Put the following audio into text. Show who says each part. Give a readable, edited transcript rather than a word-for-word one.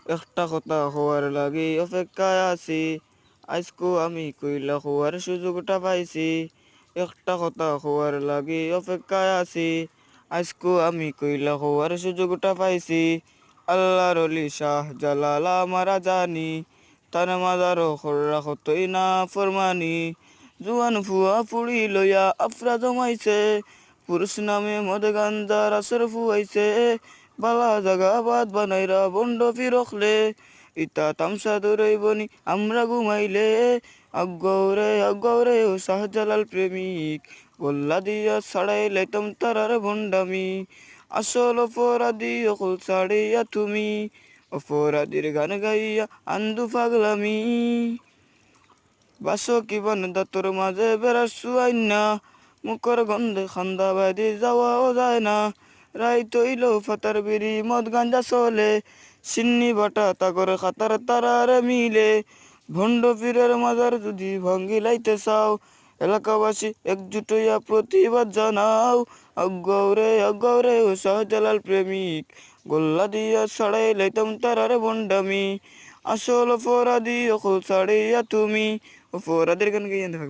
Speaker 1: একটা কথা হওয়ার লাগি অপেক্ষায় আছি, আজকো আমি কইলা হওয়ার সুযোগটা পাইছি। একটা কথা হওয়ার লাগি অপেক্ষায় আছি, আজকো আমি কইলা হওয়ার সুযোগটা পাইছি। আল্লাহর অলি শাহ জালাল আমারা জানি, তার মাজারও খররা হতই না ফরমানি। জুয়ান ফুয়া ফুড়ি লইয়া আফরা জমাইছে, পুরুষ নামে মদ গাঞ্জার আসর ফুয়াইছে। বালা জাগা বাদ বানাইরা বন্ড ফিরখলে, ইতা তামসা দৌড়াইবনি আমরা ঘুমাইলে। অগৌরে ও শাহজালাল প্রেমিক, গোল্লা দিয়া ছাড়াই লাইতাম তারার ভণ্ডামি। আসল অপরাধী অকল ছাড়িয়া তুমি, অপরাধীর গান গাইয়া আন্দু পাগলামি। বাসো কি বান্দা তোর মাঝে বেড়াসু আইনা, মুখর গন্ধে খান্দা বাদি যাওয়াও যায় না। রাই তৈল ফাতার বিড়ি মদ গাঞ্জা চলে, সিন্নি বাটা তাগর খাতার তারারে মিলে। ভণ্ড পীরের মাজার যদি ভাঙ্গি লাইতে চাও, এলাকাবাসী একজুট হইয়া প্রতিবাদ জানাও। অগৌরে ও শাহজালাল প্রেমিক, গোল্লা দিয়া ছাড়াই লাইতাম তারারে ভণ্ডামি। আসল অপরাধী অকল ছাড়িয়া তুমি, অপরাধের গান গাইয়া